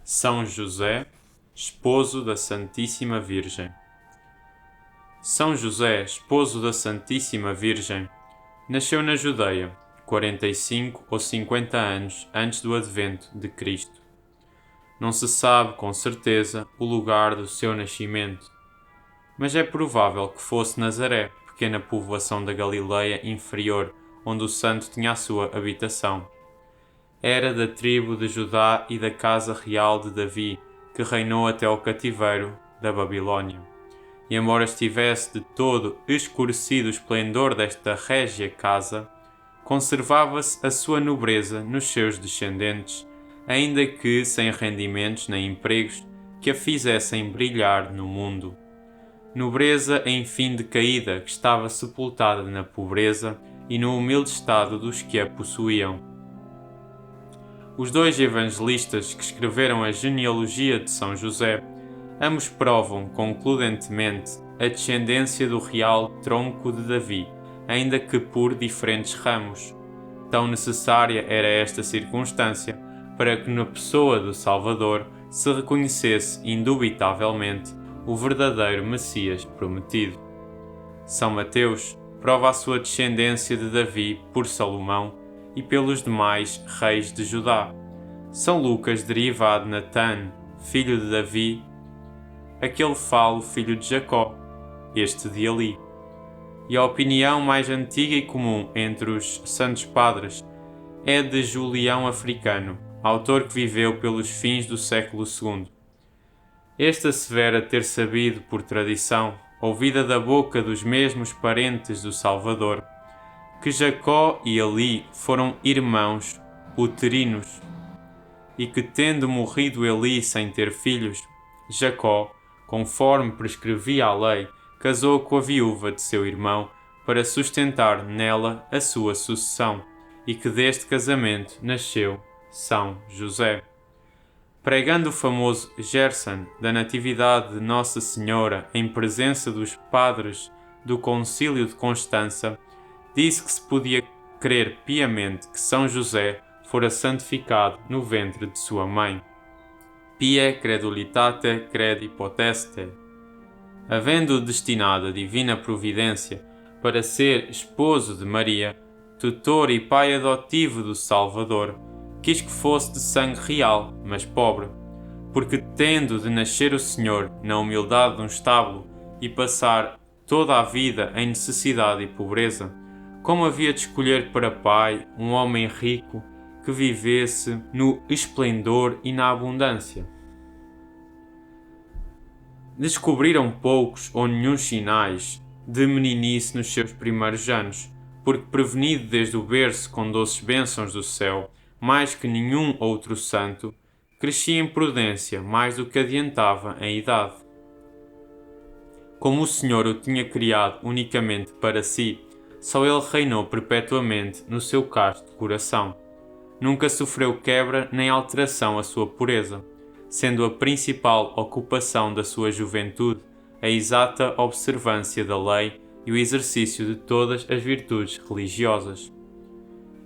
São José, esposo da Santíssima Virgem. São José, esposo da Santíssima Virgem, nasceu na Judeia, 45 ou 50 anos antes do advento de Cristo. Não se sabe com certeza o lugar do seu nascimento, mas é provável que fosse Nazaré, pequena povoação da Galileia inferior, onde o santo tinha a sua habitação. Era da tribo de Judá e da casa real de Davi, que reinou até ao cativeiro da Babilônia. E embora estivesse de todo escurecido o esplendor desta régia casa, conservava-se a sua nobreza nos seus descendentes, ainda que sem rendimentos nem empregos que a fizessem brilhar no mundo. Nobreza em fim de caída, que estava sepultada na pobreza e no humilde estado dos que a possuíam. Os dois evangelistas que escreveram a genealogia de São José, ambos provam concludentemente a descendência do real tronco de Davi, ainda que por diferentes ramos. Tão necessária era esta circunstância para que na pessoa do Salvador se reconhecesse indubitavelmente o verdadeiro Messias prometido. São Mateus prova a sua descendência de Davi por Salomão e pelos demais reis de Judá. São Lucas deriva de Natã, filho de Davi, aquele falo filho de Jacó, este de Eli. E a opinião mais antiga e comum entre os santos padres é de Julião Africano, autor que viveu pelos fins do século II. Este assevera ter sabido por tradição, ouvida da boca dos mesmos parentes do Salvador, que Jacó e Eli foram irmãos uterinos, e que, tendo morrido Eli sem ter filhos, Jacó, conforme prescrevia a lei, casou com a viúva de seu irmão para sustentar nela a sua sucessão, e que deste casamento nasceu São José. Pregando o famoso Gerson da Natividade de Nossa Senhora em presença dos padres do Concílio de Constança, disse que se podia crer piamente que São José fora santificado no ventre de sua mãe. Pie credulitate credi poteste. Havendo destinado a divina providência para ser esposo de Maria, tutor e pai adotivo do Salvador, quis que fosse de sangue real, mas pobre, porque tendo de nascer o Senhor na humildade de um estábulo e passar toda a vida em necessidade e pobreza, como havia de escolher para pai um homem rico que vivesse no esplendor e na abundância? Descobriram poucos ou nenhum sinais de meninice nos seus primeiros anos, porque prevenido desde o berço com doces bênçãos do céu, mais que nenhum outro santo, crescia em prudência mais do que adiantava em idade. Como o Senhor o tinha criado unicamente para si, só ele reinou perpetuamente no seu casto coração. Nunca sofreu quebra nem alteração a sua pureza, sendo a principal ocupação da sua juventude a exata observância da lei e o exercício de todas as virtudes religiosas.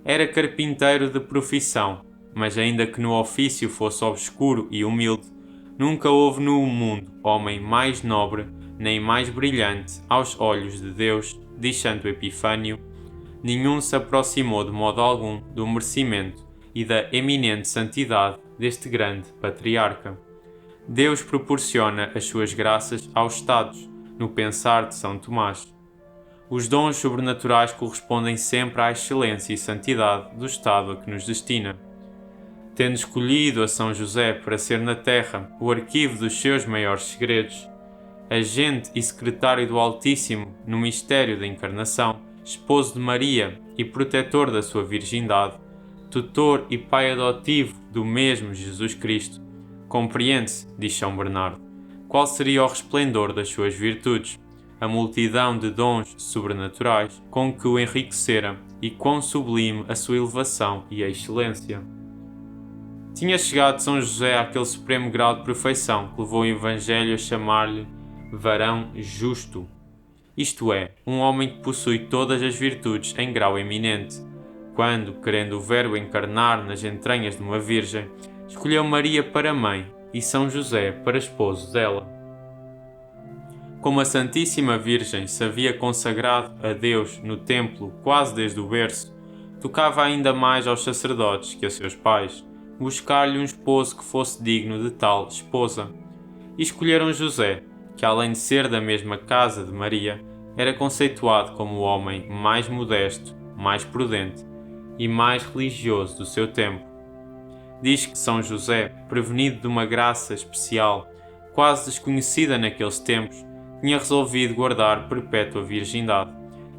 Era carpinteiro de profissão, mas ainda que no ofício fosse obscuro e humilde, nunca houve no mundo homem mais nobre nem mais brilhante aos olhos de Deus, diz Santo Epifânio. Nenhum se aproximou de modo algum do merecimento e da eminente santidade deste grande patriarca. Deus proporciona as suas graças aos estados, no pensar de São Tomás. Os dons sobrenaturais correspondem sempre à excelência e santidade do estado a que nos destina. Tendo escolhido a São José para ser na terra o arquivo dos seus maiores segredos, agente e secretário do Altíssimo no mistério da encarnação, esposo de Maria e protetor da sua virgindade, tutor e pai adotivo do mesmo Jesus Cristo, compreende-se, diz São Bernardo, qual seria o resplendor das suas virtudes, a multidão de dons sobrenaturais com que o enriquecera e quão sublime a sua elevação e a excelência. Tinha chegado São José àquele supremo grau de perfeição que levou o Evangelho a chamar-lhe varão justo, isto é, um homem que possui todas as virtudes em grau eminente, quando, querendo o Verbo encarnar nas entranhas de uma virgem, escolheu Maria para mãe e São José para esposo dela. Como a Santíssima Virgem se havia consagrado a Deus no templo quase desde o berço, tocava ainda mais aos sacerdotes que a seus pais buscar-lhe um esposo que fosse digno de tal esposa. E escolheram José, que além de ser da mesma casa de Maria, era conceituado como o homem mais modesto, mais prudente e mais religioso do seu tempo. Diz que São José, prevenido de uma graça especial, quase desconhecida naqueles tempos, tinha resolvido guardar perpétua virgindade,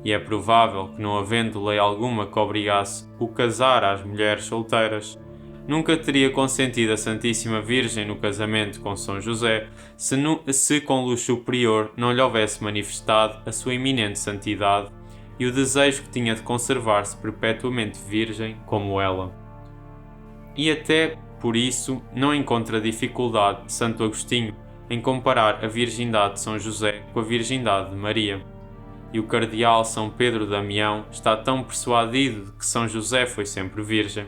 e é provável que, não havendo lei alguma que obrigasse o casar às mulheres solteiras, nunca teria consentido a Santíssima Virgem no casamento com São José se com luz superior não lhe houvesse manifestado a sua eminente santidade e o desejo que tinha de conservar-se perpetuamente virgem como ela. E até por isso não encontra dificuldade de Santo Agostinho em comparar a virgindade de São José com a virgindade de Maria. E o cardeal São Pedro Damião está tão persuadido de que São José foi sempre virgem,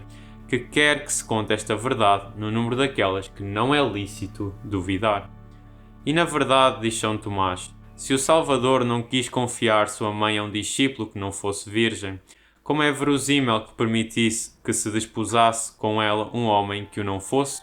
que quer que se conte esta verdade no número daquelas que não é lícito duvidar. E na verdade, diz São Tomás, se o Salvador não quis confiar sua mãe a um discípulo que não fosse virgem, como é verosímil que permitisse que se desposasse com ela um homem que o não fosse?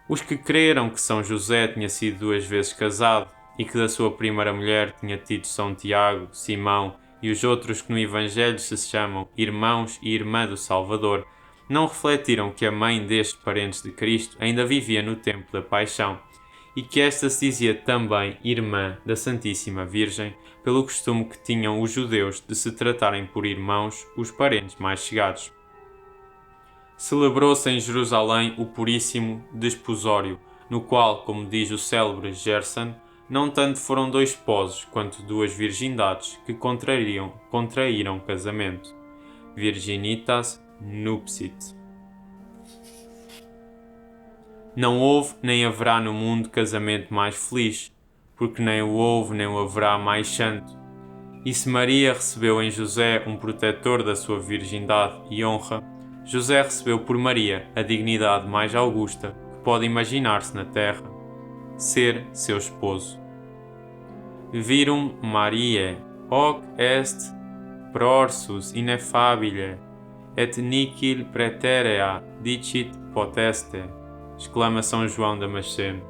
Os que creram que São José tinha sido 2 vezes casado e que da sua primeira mulher tinha tido São Tiago, Simão e os outros que no Evangelho se chamam irmãos e irmã do Salvador, não refletiram que a mãe destes parentes de Cristo ainda vivia no tempo da paixão e que esta se dizia também irmã da Santíssima Virgem, pelo costume que tinham os judeus de se tratarem por irmãos os parentes mais chegados. Celebrou-se em Jerusalém o Puríssimo Desposório, no qual, como diz o célebre Gerson, não tanto foram 2 esposos quanto 2 virgindades que contraíram casamento. Virginitas nupsit. Não houve nem haverá no mundo casamento mais feliz, porque nem o houve nem o haverá mais santo. E se Maria recebeu em José um protetor da sua virgindade e honra, José recebeu por Maria a dignidade mais augusta que pode imaginar-se na terra, ser seu esposo. Virum Mariae, hoc est prorsus ineffabile, et nihil praeterea dicit poteste, exclama São João Damasceno.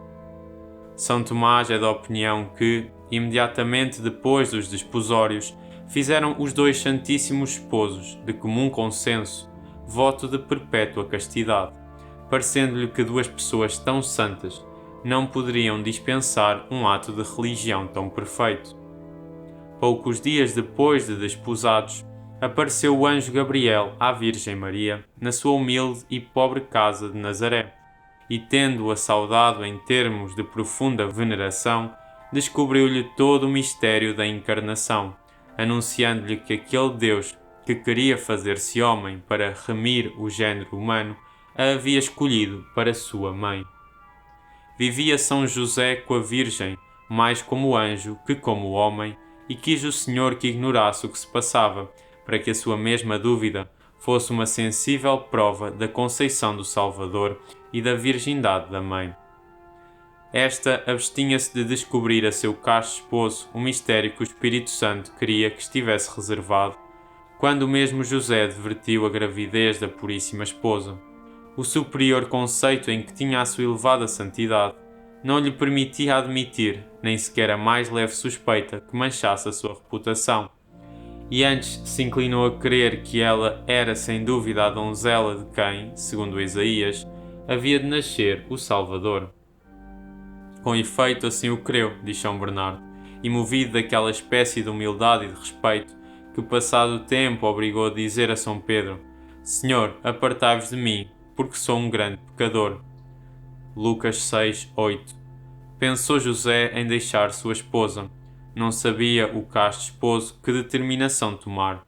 São Tomás é da opinião que, imediatamente depois dos desposórios, fizeram os 2 santíssimos esposos, de comum consenso, voto de perpétua castidade, parecendo-lhe que 2 pessoas tão santas não poderiam dispensar um ato de religião tão perfeito. Poucos dias depois de desposados, apareceu o anjo Gabriel à Virgem Maria na sua humilde e pobre casa de Nazaré, e tendo-a saudado em termos de profunda veneração, descobriu-lhe todo o mistério da encarnação, anunciando-lhe que aquele Deus que queria fazer-se homem para remir o género humano, a havia escolhido para sua mãe. Vivia São José com a Virgem, mais como anjo que como homem, e quis o Senhor que ignorasse o que se passava, para que a sua mesma dúvida fosse uma sensível prova da conceição do Salvador e da virgindade da mãe. Esta abstinha-se de descobrir a seu casto esposo o mistério que o Espírito Santo queria que estivesse reservado, quando o mesmo José advertiu a gravidez da Puríssima Esposa. O superior conceito em que tinha a sua elevada santidade não lhe permitia admitir nem sequer a mais leve suspeita que manchasse a sua reputação, e antes se inclinou a crer que ela era sem dúvida a donzela de quem, segundo Isaías, havia de nascer o Salvador. Com efeito, assim o creu, diz São Bernardo, e movido daquela espécie de humildade e de respeito, que passado o tempo obrigou a dizer a São Pedro: Senhor, apartai-vos de mim, porque sou um grande pecador. Lucas 6:8. Pensou José em deixar sua esposa. Não sabia o casto esposo que determinação tomar.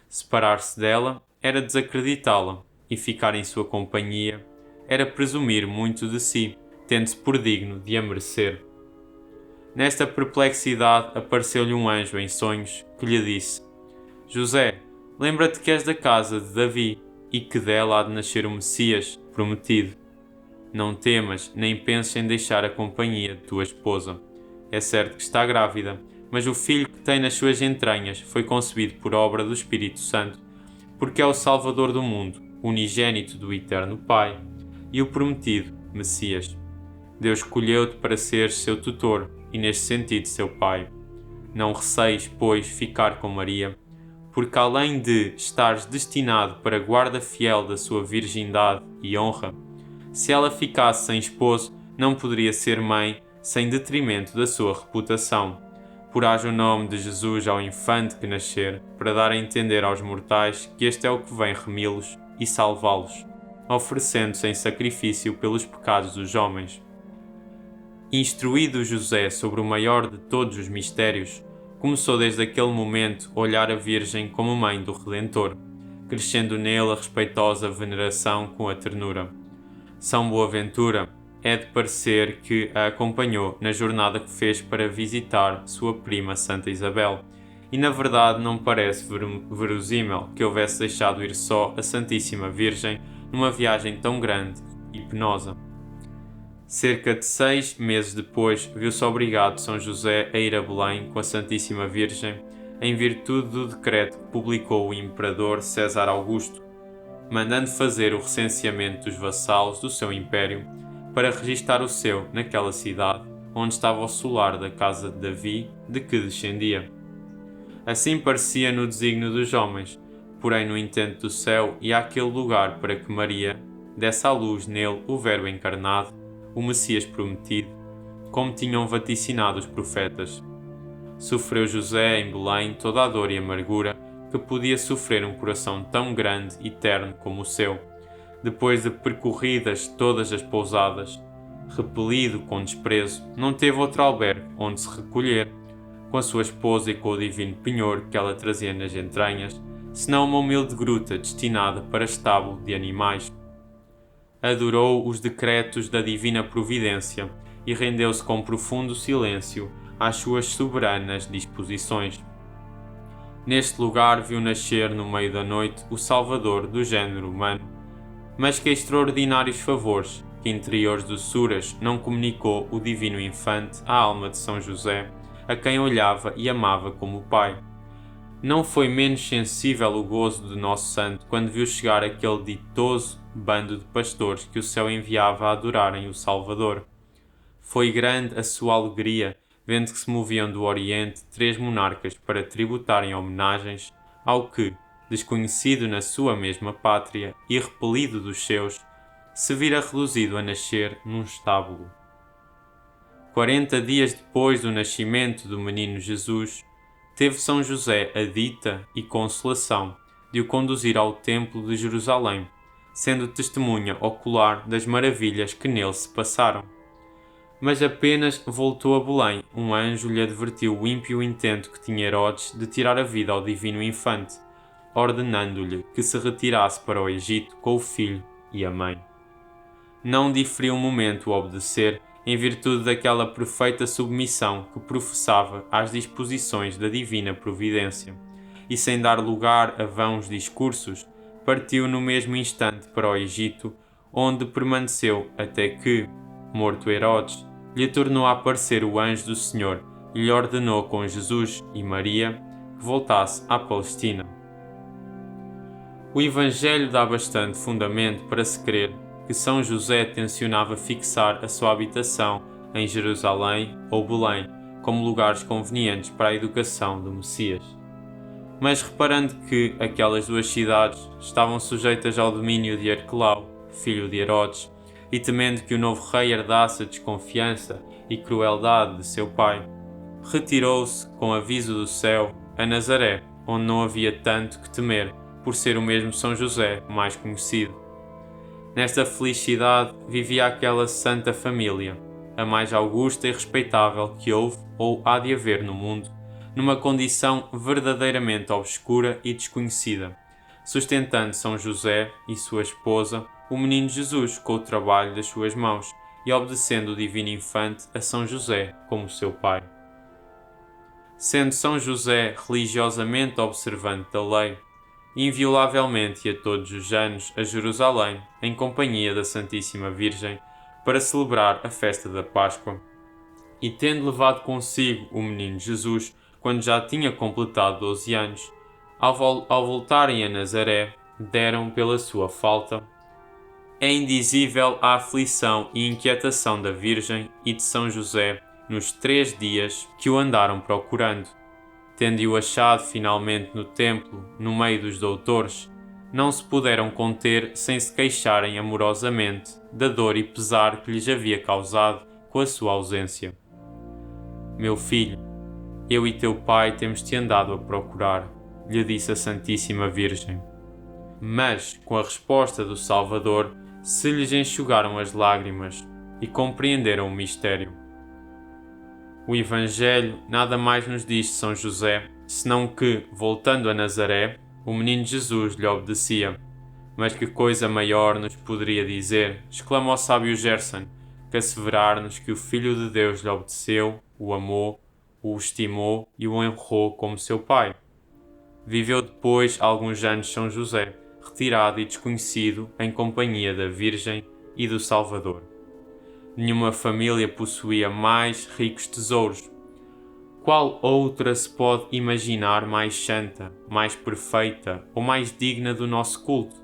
Separar-se dela era desacreditá-la, e ficar em sua companhia era presumir muito de si, tendo-se por digno de a merecer. Nesta perplexidade apareceu-lhe um anjo em sonhos, que lhe disse: José, lembra-te que és da casa de Davi, e que dela há de nascer o Messias, prometido. Não temas, nem penses em deixar a companhia de tua esposa. É certo que está grávida, mas o filho que tem nas suas entranhas foi concebido por obra do Espírito Santo, porque é o Salvador do mundo, unigênito do Eterno Pai, e o prometido Messias. Deus escolheu-te para seres seu tutor e, neste sentido, seu pai. Não receis, pois, ficar com Maria, porque além de estares destinado para guarda fiel da sua virgindade e honra, se ela ficasse sem esposo, não poderia ser mãe sem detrimento da sua reputação. Porás o nome de Jesus ao infante que nascer, para dar a entender aos mortais que este é o que vem remi-los e salvá-los, oferecendo-se em sacrifício pelos pecados dos homens. Instruído José sobre o maior de todos os mistérios, começou desde aquele momento a olhar a Virgem como mãe do Redentor, crescendo nele a respeitosa veneração com a ternura. São Boaventura é de parecer que a acompanhou na jornada que fez para visitar sua prima Santa Isabel, e na verdade não parece verosímil que houvesse deixado ir só a Santíssima Virgem numa viagem tão grande e penosa. Cerca de 6 meses depois, viu-se obrigado São José a ir a Belém com a Santíssima Virgem, em virtude do decreto que publicou o imperador César Augusto, mandando fazer o recenseamento dos vassalos do seu império para registar o seu naquela cidade, onde estava o solar da casa de Davi, de que descendia. Assim parecia no desígnio dos homens, porém no intento do céu e àquele lugar para que Maria desse à luz nele o Verbo encarnado, o Messias prometido, como tinham vaticinado os profetas. Sofreu José em Belém toda a dor e amargura que podia sofrer um coração tão grande e terno como o seu, depois de percorridas todas as pousadas. Repelido com desprezo, não teve outro albergue onde se recolher, com a sua esposa e com o divino penhor que ela trazia nas entranhas, senão uma humilde gruta destinada para estábulo de animais. Adorou os decretos da divina providência e rendeu-se com profundo silêncio às suas soberanas disposições. Neste lugar viu nascer no meio da noite o Salvador do género humano, mas que extraordinários favores, que interiores doçuras não comunicou o divino infante à alma de São José, a quem olhava e amava como pai. Não foi menos sensível o gozo de nosso santo quando viu chegar aquele ditoso bando de pastores que o céu enviava a adorarem o Salvador. Foi grande a sua alegria, vendo que se moviam do Oriente 3 monarcas para tributarem homenagens ao que, desconhecido na sua mesma pátria e repelido dos seus, se vira reduzido a nascer num estábulo. 40 dias depois do nascimento do menino Jesus, teve São José a dita e consolação de o conduzir ao templo de Jerusalém, sendo testemunha ocular das maravilhas que nele se passaram. Mas apenas voltou a Belém, um anjo lhe advertiu o ímpio intento que tinha Herodes de tirar a vida ao divino infante, ordenando-lhe que se retirasse para o Egito com o filho e a mãe. Não diferiu um momento a obedecer, em virtude daquela perfeita submissão que professava às disposições da divina providência, e sem dar lugar a vãos discursos, partiu no mesmo instante para o Egito, onde permaneceu até que, morto Herodes, lhe tornou a aparecer o anjo do Senhor e lhe ordenou com Jesus e Maria que voltasse à Palestina. O Evangelho dá bastante fundamento para se crer que São José tencionava fixar a sua habitação em Jerusalém ou Belém como lugares convenientes para a educação do Messias. Mas reparando que aquelas duas cidades estavam sujeitas ao domínio de Arquelau, filho de Herodes, e temendo que o novo rei herdasse a desconfiança e crueldade de seu pai, retirou-se, com aviso do céu, a Nazaré, onde não havia tanto que temer, por ser o mesmo São José mais conhecido. Nesta felicidade vivia aquela santa família, a mais augusta e respeitável que houve ou há de haver no mundo, numa condição verdadeiramente obscura e desconhecida, sustentando São José e sua esposa, o menino Jesus, com o trabalho das suas mãos, e obedecendo o divino infante a São José como seu pai. Sendo São José religiosamente observante da lei, inviolavelmente e a todos os anos a Jerusalém, em companhia da Santíssima Virgem, para celebrar a festa da Páscoa. E tendo levado consigo o menino Jesus, quando já tinha completado 12 anos, ao voltarem a Nazaré, deram pela sua falta. É indizível a aflição e inquietação da Virgem e de São José nos 3 dias que o andaram procurando. Tendo-o achado finalmente no templo, no meio dos doutores, não se puderam conter sem se queixarem amorosamente da dor e pesar que lhes havia causado com a sua ausência. Meu filho, eu e teu pai temos-te andado a procurar, lhe disse a Santíssima Virgem. Mas, com a resposta do Salvador, se lhes enxugaram as lágrimas e compreenderam o mistério. O Evangelho nada mais nos diz de São José, senão que, voltando a Nazaré, o menino Jesus lhe obedecia. Mas que coisa maior nos poderia dizer, exclamou o sábio Gerson, que asseverar-nos que o Filho de Deus lhe obedeceu, o amou, o estimou e o honrou como seu pai. Viveu depois alguns anos São José, retirado e desconhecido em companhia da Virgem e do Salvador. Nenhuma família possuía mais ricos tesouros. Qual outra se pode imaginar mais santa, mais perfeita ou mais digna do nosso culto?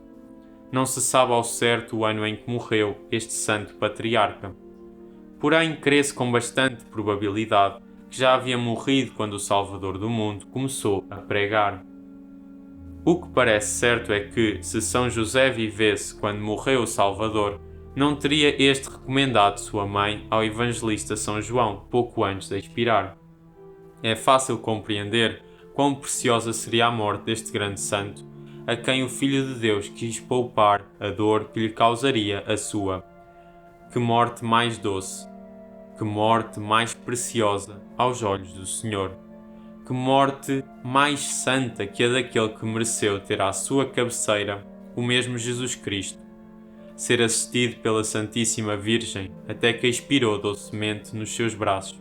Não se sabe ao certo o ano em que morreu este santo patriarca. Porém, crê-se com bastante probabilidade que já havia morrido quando o Salvador do mundo começou a pregar. O que parece certo é que, se São José vivesse quando morreu o Salvador, não teria este recomendado sua mãe ao evangelista São João, pouco antes de expirar. É fácil compreender quão preciosa seria a morte deste grande santo, a quem o Filho de Deus quis poupar a dor que lhe causaria a sua. Que morte mais doce, que morte mais preciosa aos olhos do Senhor. Que morte mais santa que a daquele que mereceu ter à sua cabeceira o mesmo Jesus Cristo, ser assistido pela Santíssima Virgem até que expirou docemente nos seus braços.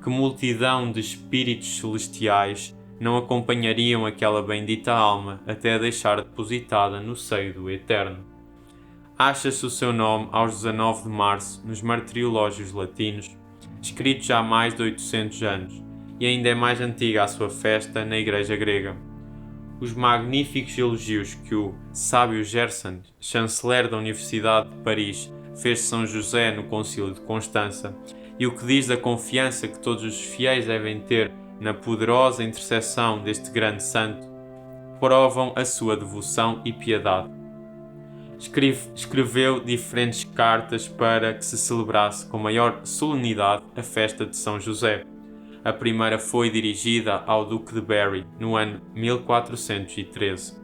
Que multidão de espíritos celestiais não acompanhariam aquela bendita alma até a deixar depositada no seio do Eterno. Acha-se o seu nome aos 19 de março nos martiriológios latinos, escritos já há mais de 800 anos, e ainda é mais antiga a sua festa na Igreja grega. Os magníficos elogios que o sábio Gerson, chanceler da Universidade de Paris, fez de São José no Concílio de Constança, e o que diz da confiança que todos os fiéis devem ter na poderosa intercessão deste grande santo, provam a sua devoção e piedade. Escreveu diferentes cartas para que se celebrasse com maior solenidade a festa de São José. A primeira foi dirigida ao Duque de Berry, no ano 1413.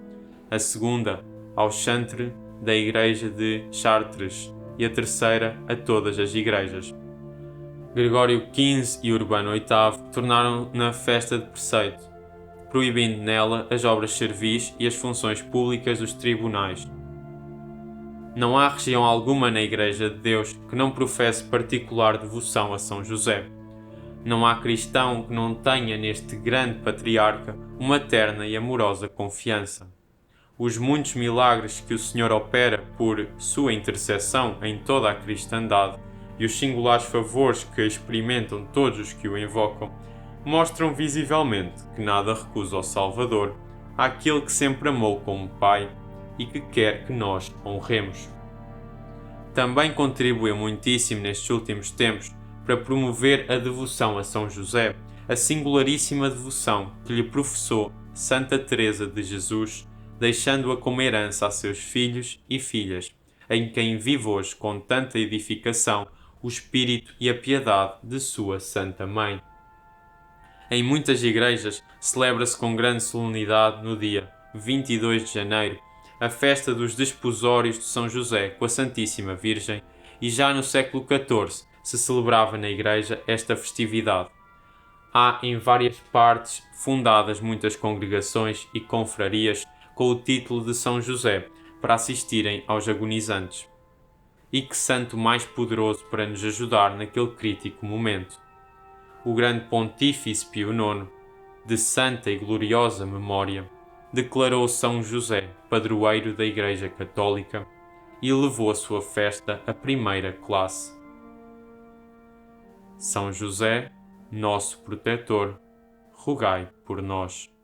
A segunda, ao chantre da Igreja de Chartres, e a terceira a todas as igrejas. Gregório XV e Urbano VIII tornaram-na festa de preceito, proibindo nela as obras servis e as funções públicas dos tribunais. Não há região alguma na Igreja de Deus que não professe particular devoção a São José. Não há cristão que não tenha neste grande patriarca uma terna e amorosa confiança. Os muitos milagres que o Senhor opera por sua intercessão em toda a cristandade e os singulares favores que experimentam todos os que o invocam mostram visivelmente que nada recusa ao Salvador, àquele que sempre amou como Pai e que quer que nós honremos. Também contribuiu muitíssimo nestes últimos tempos para promover a devoção a São José, a singularíssima devoção que lhe professou Santa Teresa de Jesus, deixando-a como herança a seus filhos e filhas, em quem vive hoje com tanta edificação o espírito e a piedade de sua Santa Mãe. Em muitas igrejas celebra-se com grande solenidade no dia 22 de janeiro a festa dos desposórios de São José com a Santíssima Virgem, e já no século XIV se celebrava na igreja esta festividade. Há em várias partes fundadas muitas congregações e confrarias com o título de São José para assistirem aos agonizantes. E que santo mais poderoso para nos ajudar naquele crítico momento. O grande Pontífice Pio IX, de santa e gloriosa memória, declarou São José padroeiro da Igreja Católica e levou a sua festa à primeira classe. São José, nosso protetor, rogai por nós.